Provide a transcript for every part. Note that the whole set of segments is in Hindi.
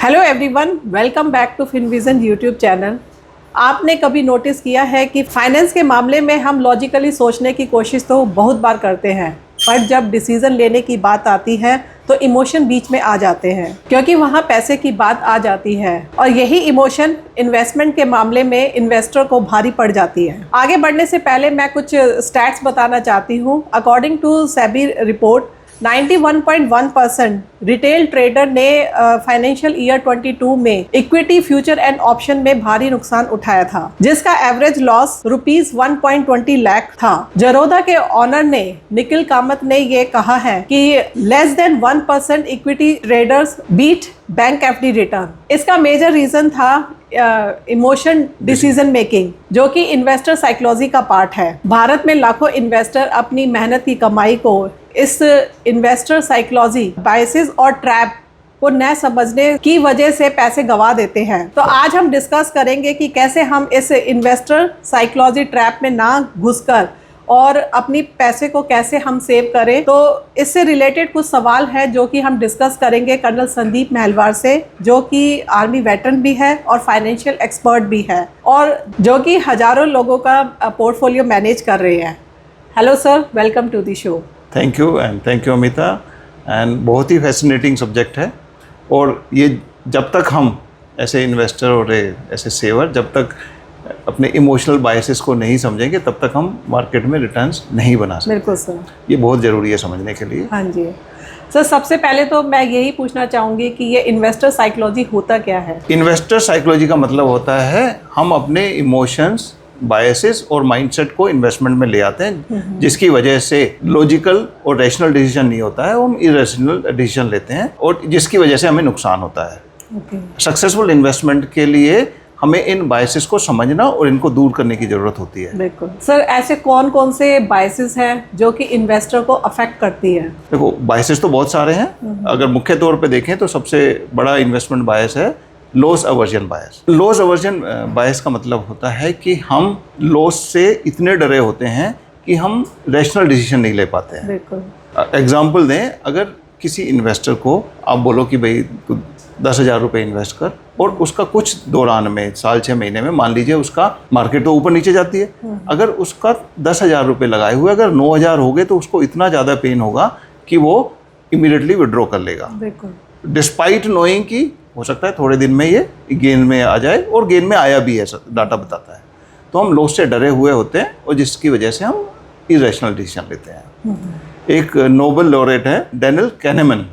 Hello everyone, welcome back to Finvision YouTube channel. आपने कभी नोटिस किया है कि फाइनेंस के मामले में हम लॉजिकली सोचने की कोशिश तो बहुत बार करते हैं, पर जब डिसीजन लेने की बात आती है तो इमोशन बीच में आ जाते हैं, क्योंकि वहाँ पैसे की बात आ जाती है और यही इमोशन इन्वेस्टमेंट के मामले में इन्वेस्टर को भारी पड़ जाती है। आगे बढ़ने से पहले मैं कुछ स्टैट्स बताना चाहती हूँ। According to SEBI report, 91.1% retail trader ने फाइनेंशियल ईयर 22 में इक्विटी, फ्यूचर एंड ऑप्शन में भारी नुकसान उठाया था, जिसका एवरेज लॉस ₹1.20 लाख था। जरोधा के ऑनर ने निखिल कामत ने ये कहा है कि less than 1% equity traders beat bank FD return. इसका मेजर रीजन था इमोशन डिसीजन मेकिंग, जो कि इन्वेस्टर साइकोलॉजी का पार्ट है। भारत में लाखों इन्वेस्टर अपनी मेहनत की कमाई को इस इन्वेस्टर साइकोलॉजी, बायसेस और ट्रैप को न समझने की वजह से पैसे गंवा देते हैं। तो आज हम डिस्कस करेंगे कि कैसे हम इस इन्वेस्टर साइकोलॉजी ट्रैप में ना घुसकर और अपनी पैसे को कैसे हम सेव करें। तो इससे रिलेटेड कुछ सवाल है जो कि हम डिस्कस करेंगे कर्नल संदीप महलवार से, जो कि आर्मी वेटरन भी है और फाइनेंशियल एक्सपर्ट भी है और जो कि हजारों लोगों का पोर्टफोलियो मैनेज कर रहे हैं। Hello sir, welcome to the show. Thank you Amita. And बहुत ही फैसिनेटिंग सब्जेक्ट है, और ये जब तक हम ऐसे इन्वेस्टर और ऐसे सेवर जब तक अपने इमोशनल बायसेस को नहीं समझेंगे तब तक हम मार्केट में रिटर्न्स नहीं बना सकते। बिल्कुल सर, ये बहुत ज़रूरी है समझने के लिए। हाँ जी सर, सबसे पहले तो मैं यही पूछना चाहूँगी कि ये इन्वेस्टर साइकोलॉजी होता क्या है? इन्वेस्टर साइकोलॉजी का मतलब होता है हम अपने इमोशंस, बायसेस और माइंडसेट को इन्वेस्टमेंट में ले आते हैं, जिसकी वजह से लॉजिकल और रैशनल डिसीजन नहीं होता है, हम इरेशनल डिसीजन लेते हैं और जिसकी वजह से हमें नुकसान होता है। सक्सेसफुल इन्वेस्टमेंट के लिए हमें इन बायसेस को समझना और इनको दूर करने की ज़रूरत होती है। बिल्कुल सर, ऐसे कौन कौन से बायसेस हैं जो कि इन्वेस्टर को अफेक्ट करती है? देखो, बायसेस तो बहुत सारे हैं। अगर मुख्य तौर पे देखें तो सबसे बड़ा इन्वेस्टमेंट बायस है लॉस अवर्जन बायस। लॉस अवर्जन बायस का मतलब होता है कि हम लॉस से इतने डरे होते हैं कि हम रैशनल डिसीजन नहीं ले पाते हैं। बिल्कुल। एग्जाम्पल दें, अगर किसी इन्वेस्टर को आप बोलो कि भाई 10,000 रुपये इन्वेस्ट कर, और उसका कुछ दौरान में, साल 6 महीने में, मान लीजिए उसका मार्केट तो ऊपर नीचे जाती है, अगर उसका 10,000 रुपये लगाए हुए अगर 9,000 हो गए तो उसको इतना ज़्यादा पेन होगा कि वो इमीडिएटली विड्रॉ कर लेगा। बिल्कुल। डिस्पाइट नोइंग कि हो सकता है थोड़े दिन में ये गेन में आ जाए, और गेन में आया भी है, डाटा बताता है। तो हम लॉस से डरे हुए होते हैं और जिसकी वजह से हम इरेशनल डिसीजन लेते हैं। एक नोबेल लॉरेट है डैनियल कैनेमन,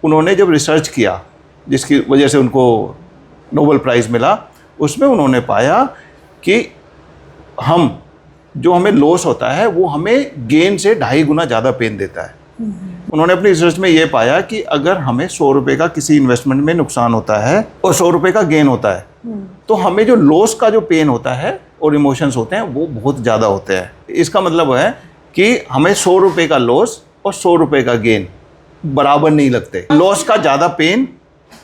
उन्होंने जब रिसर्च किया जिसकी वजह से उनको नोबेल प्राइज़ मिला, उसमें उन्होंने पाया कि जो हमें लॉस होता है वो हमें गेन से 2.5 गुना ज़्यादा पेन देता है। उन्होंने अपनी रिसर्च में ये पाया कि अगर हमें 100 रुपये का किसी इन्वेस्टमेंट में नुकसान होता है और 100 रुपये का गेन होता है, तो हमें जो लॉस का जो पेन होता है और इमोशंस होते हैं वो बहुत ज़्यादा होते हैं। इसका मतलब है कि हमें 100 रुपये का लॉस और 100 रुपये का गेन बराबर नहीं लगते। लॉस का ज़्यादा पेन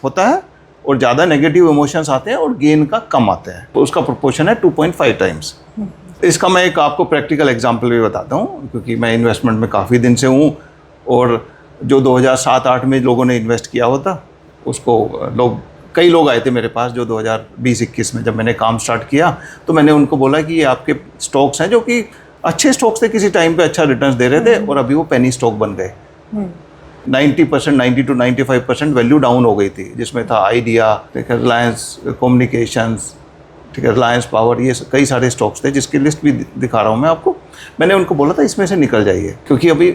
होता है और ज़्यादा नेगेटिव इमोशंस आते हैं, और गेन का कम आते हैं, तो उसका प्रोपोर्शन है 2.5 टाइम्स। इसका मैं एक आपको प्रैक्टिकल एग्जांपल भी बताता हूँ, क्योंकि मैं इन्वेस्टमेंट में काफ़ी दिन से हूँ, और जो 2007-8 में लोगों ने इन्वेस्ट किया होता उसको कई लोग आए थे मेरे पास जो 2020-21 में जब मैंने काम स्टार्ट किया, तो मैंने उनको बोला कि ये आपके स्टॉक्स हैं जो कि अच्छे स्टॉक्स थे, किसी टाइम पे अच्छा रिटर्न्स दे रहे थे, और अभी वो पेनी स्टॉक बन गए। 90% 90 to 95% वैल्यू डाउन हो गई थी, जिसमें था आइडिया, रिलायंस कम्युनिकेशंस, ठीक है, रिलायंस पावर, ये कई सारे स्टॉक्स थे जिसकी लिस्ट भी दिखा रहा हूँ मैं आपको। मैंने उनको बोला था इसमें से निकल जाइए, क्योंकि अभी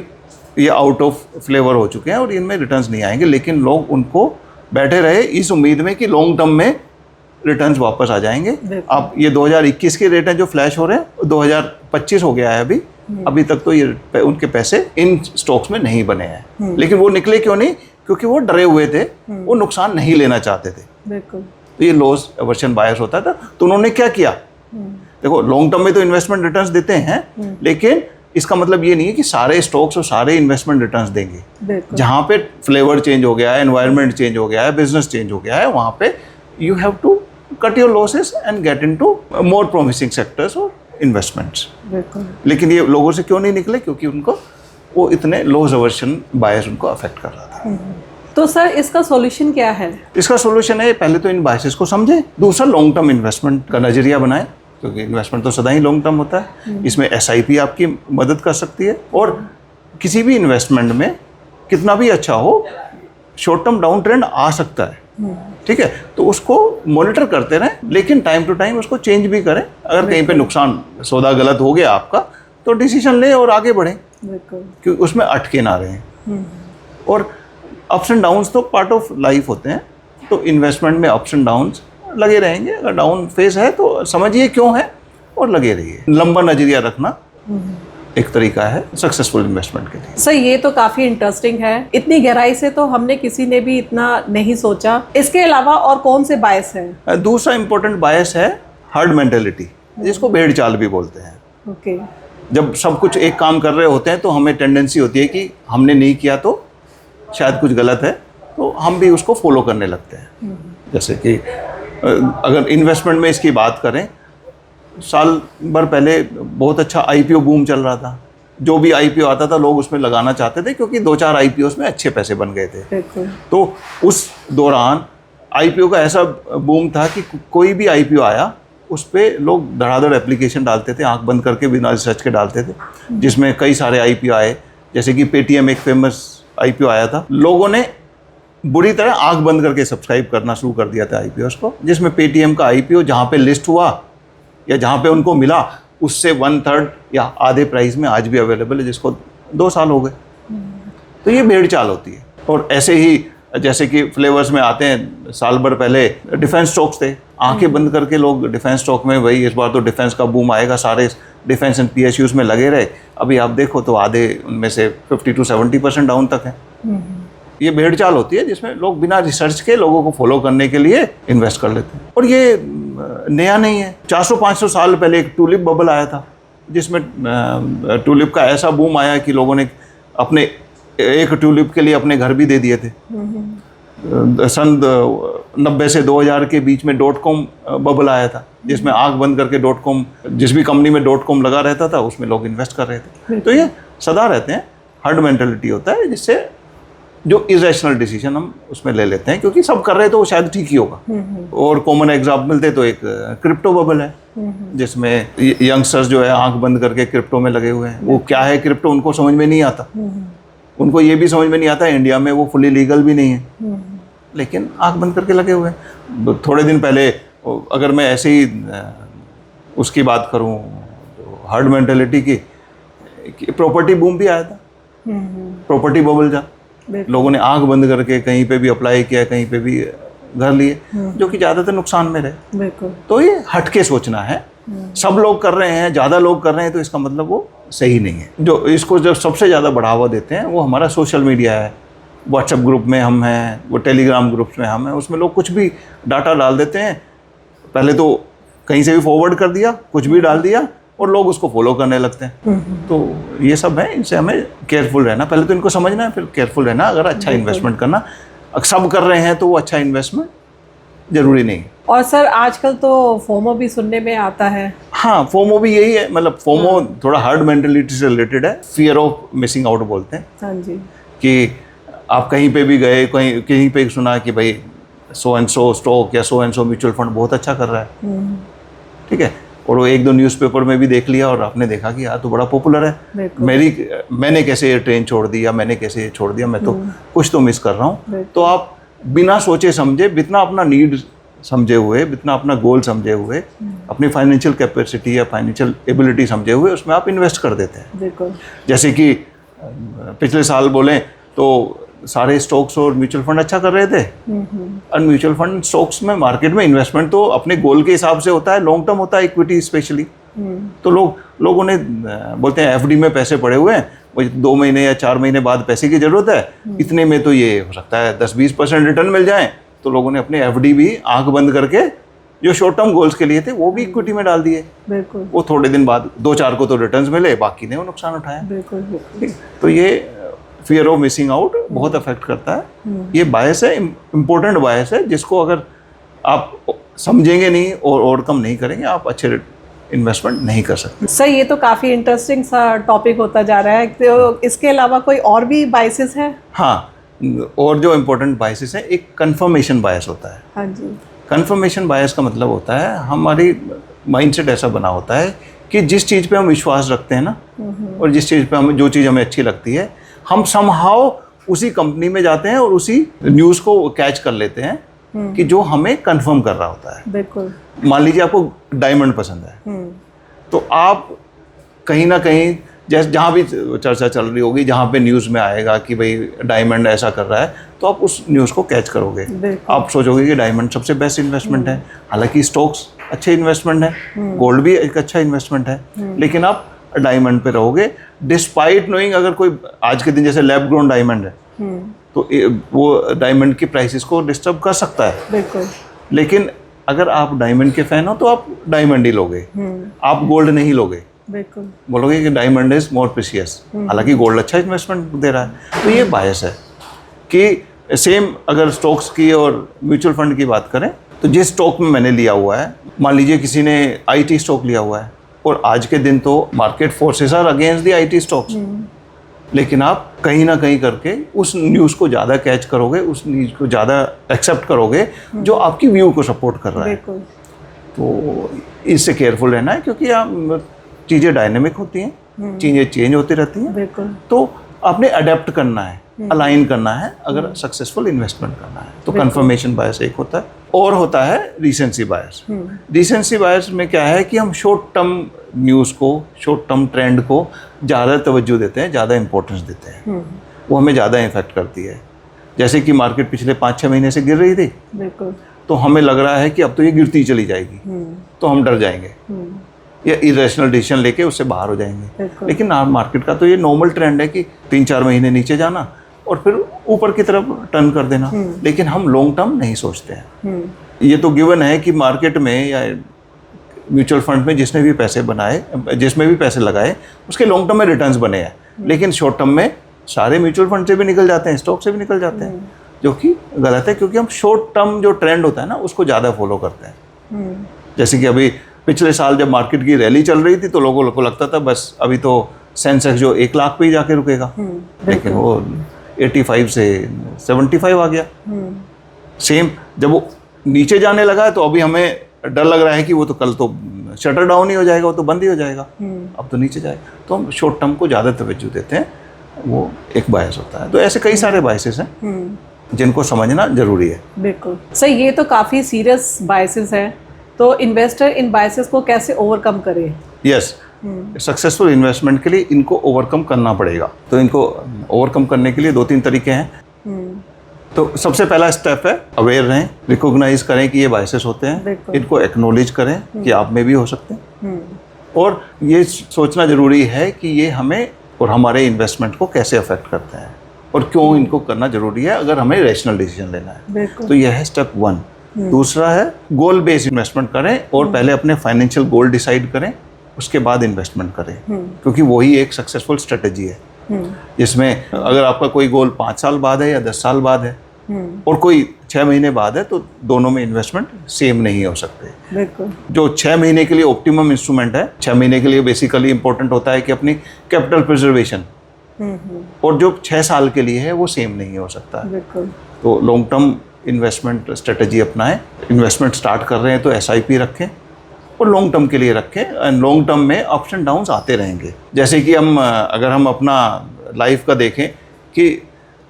ये आउट ऑफ फ्लेवर हो चुके हैं और इनमें रिटर्न्स नहीं आएंगे। लेकिन लोग उनको बैठे रहे इस उम्मीद में कि लॉन्ग टर्म में रिटर्न्स वापस आ जाएंगे। अब ये 2021 के रेट हैं जो फ्लैश हो रहे हैं, 2025 हो गया है अभी तक तो ये उनके पैसे इन स्टॉक्स में नहीं बने हैं। लेकिन वो निकले क्यों नहीं? क्योंकि वो डरे हुए थे, वो नुकसान नहीं लेना चाहते थे। बिल्कुल। तो ये लॉस अवर्जन बायस होता था। तो उन्होंने क्या किया, देखो लॉन्ग टर्म में तो इन्वेस्टमेंट रिटर्न्स देते हैं, लेकिन इसका मतलब ये नहीं है कि सारे स्टॉक्स और सारे इन्वेस्टमेंट रिटर्न्स देंगे। जहाँ पे फ्लेवर चेंज हो गया है, एनवायरनमेंट चेंज हो गया है, बिजनेस चेंज हो गया है, वहाँ पे you have to cut your losses and get into more promising sectors और इन्वेस्टमेंट्स। लेकिन ये लोगों से क्यों नहीं निकले? क्योंकि उनको वो इतने लॉस अवर्जन बायस उनको अफेक्ट कर रहा था। तो सर इसका सॉल्यूशन क्या है? इसका सॉल्यूशन है, पहले तो इन बायसेस को समझें, दूसरा लॉन्ग टर्म इन्वेस्टमेंट का नजरिया बनाएं, क्योंकि इन्वेस्टमेंट तो सदा ही लॉन्ग टर्म होता है। इसमें SIP आपकी मदद कर सकती है, और किसी भी इन्वेस्टमेंट में कितना भी अच्छा हो, शॉर्ट टर्म डाउन ट्रेंड आ सकता है, ठीक है, तो उसको मॉनिटर करते रहें, लेकिन टाइम टू टाइम उसको चेंज भी करें। अगर कहीं पे नुकसान, सौदा गलत हो गया आपका, तो डिसीजन लें और आगे बढ़ें, क्योंकि उसमें अटके ना रहें। और अप्स एंड डाउन्स तो पार्ट ऑफ लाइफ होते हैं, तो इन्वेस्टमेंट में अप्स एंड डाउन्स लगे रहेंगे। अगर डाउन फेज है तो समझिए क्यों है और लगे रहिए। लंबा नजरिया रखना एक तरीका है सक्सेसफुल इन्वेस्टमेंट के लिए। सर ये तो काफ़ी इंटरेस्टिंग है, इतनी गहराई से तो हमने किसी ने भी इतना नहीं सोचा। इसके अलावा और कौन से बायस हैं? दूसरा इंपॉर्टेंट बायस है हर्ड मेंटेलिटी, जिसको भेड़ चाल भी बोलते हैं। ओके। जब सब कुछ एक काम कर रहे होते हैं तो हमें टेंडेंसी होती है कि हमने नहीं किया तो शायद कुछ गलत है, तो हम भी उसको फॉलो करने लगते हैं। जैसे कि अगर इन्वेस्टमेंट में इसकी बात करें, साल भर पहले बहुत अच्छा IPO बूम चल रहा था। जो भी IPO आता था लोग उसमें लगाना चाहते थे, क्योंकि 2-4 IPOs में अच्छे पैसे बन गए थे। तो उस दौरान IPO का ऐसा बूम था कि कोई भी IPO आया, उस पर लोग धड़ाधड़ एप्लीकेशन डालते थे, आंख बंद करके बिना रिसर्च के डालते थे, जिसमें कई सारे IPO आए। जैसे कि पेटीएम एक फेमस IPO आया था, लोगों ने बुरी तरह आंख बंद करके सब्सक्राइब करना शुरू कर दिया था IPOs को, जिसमें पेटीएम का IPO जहाँ पे लिस्ट हुआ या जहाँ पे उनको मिला, उससे 1/3 या आधे प्राइस में आज भी अवेलेबल है, जिसको 2 साल हो गए। तो ये भेड़ चाल होती है। और ऐसे ही जैसे कि फ्लेवर्स में आते हैं, साल भर पहले डिफेंस स्टॉक्स थे, आंखें बंद करके लोग डिफेंस स्टॉक में, भाई इस बार तो डिफेंस का बूम आएगा, सारे डिफेंस एंड PSUs में लगे रहे। अभी आप देखो तो आधे उनमें से 50 to 70% डाउन तक है। ये भेड़ चाल होती है, जिसमें लोग बिना रिसर्च के लोगों को फॉलो करने के लिए इन्वेस्ट कर लेते हैं। और ये नया नहीं है, 400-500 साल पहले एक टूलिप बबल आया था, जिसमें टूलिप का ऐसा बूम आया कि लोगों ने अपने एक ट्यूलिप के लिए अपने घर भी दे दिए थे। सन 90 से 2000 के बीच में .com बबल आया था, जिसमें आंख बंद करके .com, जिस भी कंपनी में .com लगा रहता था उसमें लोग इन्वेस्ट कर रहे थे। तो ये सदा रहते हैं, हर्ड मेंटेलिटी होता है, जिससे जो इरेशनल डिसीजन हम उसमें ले लेते हैं, क्योंकि सब कर रहे हैं तो वो शायद ठीक ही होगा। और कॉमन एग्जाम्पल थे तो एक क्रिप्टो बबल है, जिसमें यंगस्टर्स जो है आंख बंद करके क्रिप्टो में लगे हुए हैं। वो क्या है क्रिप्टो, उनको समझ में नहीं आता। उनको ये भी समझ में नहीं आता इंडिया में वो फुली लीगल भी नहीं है, लेकिन आंख बंद करके लगे हुए हैं। थोड़े दिन पहले अगर मैं ऐसे ही उसकी बात करूं, हर्ड मेंटेलिटी की, प्रॉपर्टी बूम भी आया था, प्रॉपर्टी बबल जा, लोगों ने आंख बंद करके कहीं पे भी अप्लाई किया, कहीं पे भी घर लिए, जो कि ज़्यादातर नुकसान में रहे। तो ये हटके सोचना है। सब लोग कर रहे हैं, ज़्यादा लोग कर रहे हैं, तो इसका मतलब वो सही नहीं है। जो इसको जब सबसे ज़्यादा बढ़ावा देते हैं वो हमारा सोशल मीडिया है। व्हाट्सएप ग्रुप में हम हैं, वो टेलीग्राम ग्रुप्स में हम हैं, उसमें लोग कुछ भी डाटा डाल देते हैं। पहले तो कहीं से भी फॉरवर्ड कर दिया, कुछ भी डाल दिया, और लोग उसको फॉलो करने लगते हैं। तो ये सब है, इनसे हमें केयरफुल रहना। पहले तो इनको समझना है, फिर केयरफुल रहना। अगर अच्छा इन्वेस्टमेंट करना, सब कर रहे हैं तो वो अच्छा इन्वेस्टमेंट जरूरी नहीं। और सर आजकल तो फोमो भी सुनने में आता है। हाँ, फोमो भी यही है, मतलब फोमो थोड़ा हार्ड मेंटेलिटी से रिलेटेड है। फियर ऑफ मिसिंग आउट बोलते हैं। हाँ जी। कि आप कहीं पे भी गए, कहीं पे सुना कि भाई सो एंड सो स्टॉक या so and so mutual fund बहुत अच्छा कर रहा है, ठीक है, और वो 1-2 न्यूज़पेपर में भी देख लिया और आपने देखा कि यार तो बड़ा पॉपुलर है, मैंने कैसे ये ट्रेन छोड़ दी, या मैंने कैसे ये छोड़ दिया, मैं तो कुछ तो मिस कर रहा हूँ। तो आप बिना सोचे समझे, जितना अपना नीड समझे हुए, जितना अपना गोल समझे हुए, अपनी फाइनेंशियल कैपेसिटी या फाइनेंशियल एबिलिटी समझे हुए, उसमें आप इन्वेस्ट कर देते हैं। जैसे कि पिछले साल बोलें तो सारे स्टॉक्स और म्यूचुअल फंड अच्छा कर रहे थे, और म्यूचुअल फंड स्टॉक्स में मार्केट में इन्वेस्टमेंट तो अपने गोल के हिसाब से होता है, लॉन्ग टर्म होता है, इक्विटी स्पेशली। तो लोगों ने बोलते हैं FD में पैसे पड़े हुए हैं, वो 2 महीने या 4 महीने बाद पैसे की जरूरत है, इतने में तो ये हो सकता है 10-20% रिटर्न मिल जाए। तो लोगों ने अपने FD भी आंख बंद करके, जो शॉर्ट टर्म गोल्स के लिए थे, वो भी इक्विटी में डाल दिए। वो थोड़े दिन बाद 2-4 को तो रिटर्न्स मिले, बाकी ने वो नुकसान उठाया। तो ये फियर ऑफ मिसिंग आउट बहुत अफेक्ट करता है। ये बायस है, इम्पोर्टेंट बायस है, जिसको अगर आप समझेंगे नहीं और ओवरकम नहीं करेंगे, आप अच्छे इन्वेस्टमेंट नहीं कर सकते। सर ये तो काफ़ी इंटरेस्टिंग सा टॉपिक होता जा रहा है। तो इसके अलावा कोई और भी बायसेस है? हाँ, और जो इम्पोर्टेंट बायसेस है, एक कंफर्मेशन बायस होता है। हाँ जी। कंफर्मेशन बायस का मतलब होता है हमारी माइंडसेट ऐसा बना होता है कि जिस चीज़ पे हम विश्वास रखते हैं ना, और जिस चीज़ पे जो चीज़ हमें अच्छी लगती है, हम समहाउ उसी कंपनी में जाते हैं और उसी न्यूज़ को कैच कर लेते हैं कि जो हमें कंफर्म कर रहा होता है। बिल्कुल। मान लीजिए आपको डायमंड पसंद है, तो आप कहीं ना कहीं जैसे जहाँ भी चर्चा चल रही होगी, जहाँ पे न्यूज़ में आएगा कि भाई डायमंड ऐसा कर रहा है, तो आप उस न्यूज़ को कैच करोगे। आप सोचोगे कि डायमंड सबसे बेस्ट इन्वेस्टमेंट है। हालांकि स्टॉक्स अच्छे इन्वेस्टमेंट है, गोल्ड भी एक अच्छा इन्वेस्टमेंट है, लेकिन आप डायमंड पे रहोगे डिस्पाइट नोइंग। अगर कोई आज के दिन जैसे लैब ग्रोन डायमंड है, तो वो डायमंड की प्राइसेस को डिस्टर्ब कर सकता है। बिल्कुल। लेकिन अगर आप डायमंड के फैन हो तो आप डायमंड ही लोगे, आप गोल्ड नहीं लोगे। बिल्कुल। बोलोगे कि डायमंड इज मोर प्रीशियस, हालांकि गोल्ड अच्छा इन्वेस्टमेंट दे रहा है। तो ये बायस है कि सेम अगर स्टॉक्स की और म्यूचुअल फंड की बात करें, तो जिस स्टॉक में मैंने लिया हुआ है, मान लीजिए किसी ने आईटी स्टॉक लिया हुआ है, और आज के दिन तो market forces are against the IT stocks, लेकिन आप कहीं ना कहीं करके उस न्यूज़ को ज़्यादा कैच करोगे, उस न्यूज़ को ज़्यादा एक्सेप्ट करोगे जो आपकी व्यू को सपोर्ट कर रहा है। तो इससे केयरफुल रहना है, क्योंकि आप चीज़ें डायनेमिक होती हैं, चीज़ें चेंज होती रहती हैं। बिल्कुल। तो आपने अडेप्ट करना है, अलाइन करना है अगर सक्सेसफुल इन्वेस्टमेंट करना है। तो कंफर्मेशन बायस एक होता है, और होता है रीसेंसी बायस। रीसेंसी बायस में क्या है कि हम शॉर्ट टर्म न्यूज़ को, शॉर्ट टर्म ट्रेंड को ज़्यादा तवज्जो देते हैं, ज़्यादा इंपॉर्टेंस देते हैं, वो हमें ज़्यादा इफेक्ट करती है। जैसे कि मार्केट पिछले 5-6 महीने से गिर रही थी, बिल्कुल, तो हमें लग रहा है कि अब तो ये गिरती चली जाएगी, तो हम डर जाएंगे या इरेशनल डिसीजन लेके उससे बाहर हो जाएंगे। लेकिन मार्केट का तो ये नॉर्मल ट्रेंड है कि 3-4 महीने नीचे जाना और फिर ऊपर की तरफ टर्न कर देना, लेकिन हम लॉन्ग टर्म नहीं सोचते हैं। ये तो गिवन है कि मार्केट में या म्यूचुअल फंड में जिसने भी पैसे बनाए, जिसमें भी पैसे लगाए, उसके लॉन्ग टर्म में रिटर्न्स बने हैं, लेकिन शॉर्ट टर्म में सारे म्यूचुअल फंड से भी निकल जाते हैं, स्टॉक से भी निकल जाते हैं, जो कि गलत है, क्योंकि हम शॉर्ट टर्म जो ट्रेंड होता है ना उसको ज़्यादा फॉलो करते हैं। जैसे कि अभी पिछले साल जब मार्केट की रैली चल रही थी, तो लोगों को लगता था बस अभी तो सेंसेक्स जो 1 लाख पे ही जाके रुकेगा, लेकिन वो 85 से 75 आ गया। सेम जब वो नीचे जाने लगा है, तो अभी हमें डर लग रहा है कि वो तो कल तो शटर डाउन ही हो जाएगा, वो तो बंद ही हो जाएगा, अब तो नीचे जाएगा। तो हम शॉर्ट टर्म को ज़्यादा तवज्जो देते हैं, वो एक बायस होता है। तो ऐसे कई सारे बायसेस हैं जिनको समझना जरूरी है। बिल्कुल सही, ये तो काफ़ी सीरियस बायसेस हैं, तो इन्वेस्टर इन बायसेस को कैसे ओवरकम करे? यस, सक्सेसफुल इन्वेस्टमेंट के लिए इनको ओवरकम करना पड़ेगा। तो इनको ओवरकम करने के लिए 2-3 तरीके हैं। तो सबसे पहला स्टेप है अवेयर रहें, रिकॉग्नाइज करें कि ये बायसेस होते हैं, इनको एक्नॉलेज करें कि आप में भी हो सकते हैं, और ये सोचना जरूरी है कि ये हमें और हमारे इन्वेस्टमेंट को कैसे अफेक्ट करते हैं और क्यों इनको करना जरूरी है अगर हमें रैशनल डिसीजन लेना है। तो यह है स्टेप 1। दूसरा है गोल बेस्ड इन्वेस्टमेंट करें, और पहले अपने फाइनेंशियल गोल डिसाइड करें, उसके बाद इन्वेस्टमेंट करें, क्योंकि वही एक सक्सेसफुल स्ट्रेटेजी है। जिसमें अगर आपका कोई गोल 5 साल बाद है या 10 साल बाद है और कोई 6 महीने बाद है, तो दोनों में इन्वेस्टमेंट सेम नहीं हो सकते। बिल्कुल। जो 6 महीने के लिए ऑप्टिमम इंस्ट्रूमेंट है, 6 महीने के लिए बेसिकली इंपॉर्टेंट होता है कि अपनी कैपिटल प्रिजर्वेशन, और जो 6 साल के लिए है वो सेम नहीं हो सकता। बिल्कुल। तो लॉन्ग टर्म इन्वेस्टमेंट स्ट्रेटजी अपनाएं। इन्वेस्टमेंट स्टार्ट कर रहे हैं तो SIP रखें और लॉन्ग टर्म के लिए रखें, एंड लॉन्ग टर्म में अप्स एंड डाउन्स आते रहेंगे। जैसे कि अगर हम अपना लाइफ का देखें कि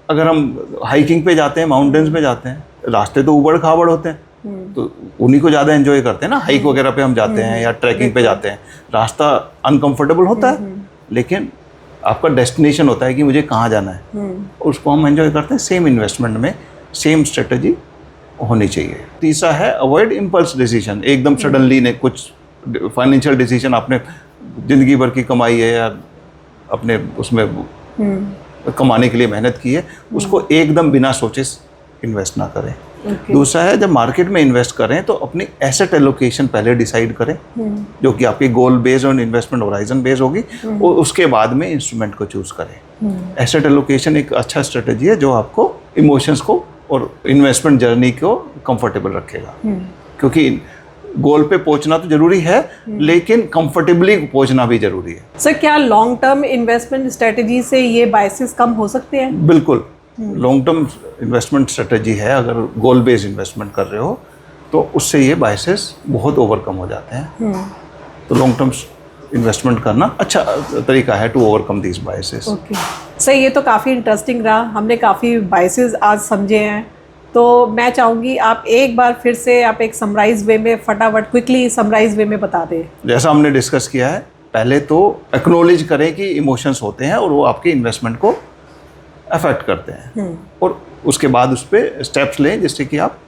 अगर हम हाइकिंग पे जाते हैं, माउंटेन्स पे जाते हैं, रास्ते तो उबड़ खाबड़ होते हैं, तो उन्हीं को ज़्यादा एंजॉय करते हैं ना। हाइक वगैरह पे हम जाते हैं या ट्रैकिंग पे जाते हैं, रास्ता अनकंफर्टेबल होता है, लेकिन आपका डेस्टिनेशन होता है कि मुझे कहाँ जाना है, उसको हम एंजॉय करते हैं। सेम इन्वेस्टमेंट में सेम स्ट्रेटजी होनी चाहिए। तीसरा है अवॉइड इम्पल्स डिसीजन। एकदम सडनली ने कुछ फाइनेंशियल डिसीजन, आपने ज़िंदगी भर की कमाई है या अपने उसमें कमाने के लिए मेहनत की है, उसको एकदम बिना सोचे इन्वेस्ट ना करें। दूसरा है जब मार्केट में इन्वेस्ट करें तो अपनी एसेट एलोकेशन पहले डिसाइड करें, जो कि आपकी गोल बेस्ड और इन्वेस्टमेंट होराइजन बेस्ड होगी, और उसके बाद में इंस्ट्रूमेंट को चूज करें। एसेट एलोकेशन एक अच्छा स्ट्रेटजी है जो आपको इमोशंस को और इन्वेस्टमेंट जर्नी को कंफर्टेबल रखेगा, क्योंकि गोल पे पहुंचना तो जरूरी है, लेकिन कंफर्टेबली पहुंचना भी जरूरी है। सर, क्या लॉन्ग टर्म इन्वेस्टमेंट स्ट्रेटजी से ये बायसेस कम हो सकते हैं? बिल्कुल, लॉन्ग टर्म इन्वेस्टमेंट स्ट्रेटजी है, अगर गोल बेस्ड इन्वेस्टमेंट कर रहे हो तो उससे ये बायसेस बहुत ओवरकम हो जाते हैं। तो लॉन्ग टर्म इन्वेस्टमेंट करना अच्छा तरीका है to overcome these biases. Okay सही, ये तो काफ़ी इंटरेस्टिंग रहा, हमने काफ़ी बायसेस आज समझे हैं। तो मैं चाहूँगी आप एक बार फिर से आप एक समराइज वे में फटाफट क्विकली समराइज वे में बता दें। जैसा हमने डिस्कस किया है, पहले तो एक्नॉलेज करें कि इमोशंस होते हैं और वो आपके इन्वेस्टमेंट को अफेक्ट करते हैं, और उसके बाद उस पर स्टेप्स लें जिससे कि आप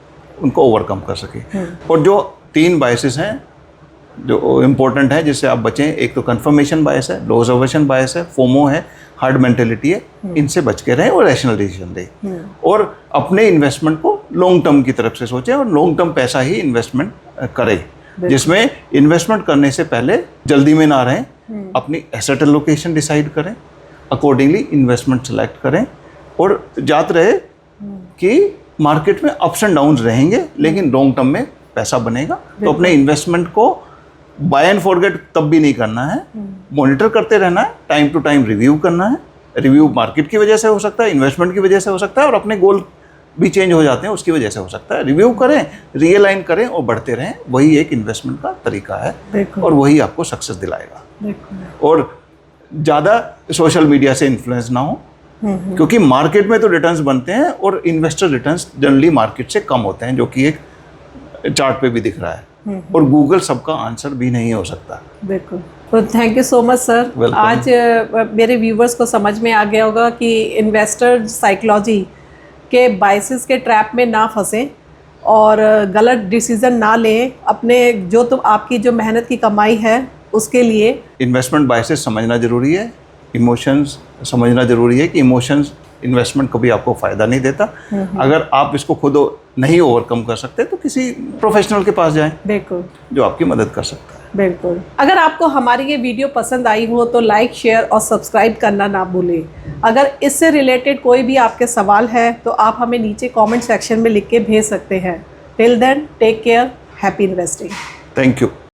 उनको ओवरकम कर सकें। और जो 3 बायसेस हैं जो इम्पोर्टेंट है जिससे आप बचें, एक तो कंफर्मेशन बायस है, लॉस अवर्जन बायस है, फोमो है, हार्ड मेंटेलिटी है, इनसे बच के रहें और रैशनल डिसीजन दें। और अपने इन्वेस्टमेंट को लॉन्ग टर्म की तरफ से सोचें और लॉन्ग टर्म पैसा ही इन्वेस्टमेंट करें, जिसमें इन्वेस्टमेंट करने से पहले जल्दी में ना रहें, अपनी एसेट एलोकेशन डिसाइड करें, अकॉर्डिंगली इन्वेस्टमेंट सेलेक्ट करें, और याद रहे कि मार्केट में अप्स एंड डाउन्स रहेंगे लेकिन लॉन्ग टर्म में पैसा बनेगा। तो अपने इन्वेस्टमेंट को बाय एंड फॉरगेट तब भी नहीं करना है, मॉनिटर करते रहना है, टाइम टू टाइम रिव्यू करना है। रिव्यू मार्केट की वजह से हो सकता है, इन्वेस्टमेंट की वजह से हो सकता है, और अपने गोल भी चेंज हो जाते हैं उसकी वजह से हो सकता है। रिव्यू करें, रियलाइन करें और बढ़ते रहें, वही एक इन्वेस्टमेंट का तरीका है और वही आपको सक्सेस दिलाएगा। और ज़्यादा सोशल मीडिया से इन्फ्लुएंस ना हो, क्योंकि मार्केट में तो रिटर्न्स बनते हैं और इन्वेस्टर रिटर्न्स जनरली मार्केट से कम होते हैं, जो कि एक चार्ट पे भी दिख रहा है। और गूगल सबका आंसर भी नहीं हो सकता। बिल्कुल। तो thank you so much sir. आज मेरे व्यूवर्स को समझ में आ गया होगा कि इन्वेस्टर साइकोलॉजी के बायसेस के ट्रैप में ना फंसें और गलत डिसीजन ना लें, अपने जो तो आपकी जो मेहनत की कमाई है उसके लिए। इन्वेस्टमेंट बायसेस समझना ज़रूरी है, इमोशंस समझना ज़रूरी है कि इमोशंस इन्वेस्टमेंट कभी आपको फ़ायदा नहीं देता। अगर आप इसको खुद नहीं ओवरकम कर सकते तो किसी प्रोफेशनल के पास जाएं, बिल्कुल, जो आपकी मदद कर सकता है। बिल्कुल। अगर आपको हमारी ये वीडियो पसंद आई हो तो लाइक, शेयर और सब्सक्राइब करना ना भूलें। अगर इससे रिलेटेड कोई भी आपके सवाल है तो आप हमें नीचे कमेंट सेक्शन में लिख के भेज सकते हैं। Till then, take care, happy investing. Thank you.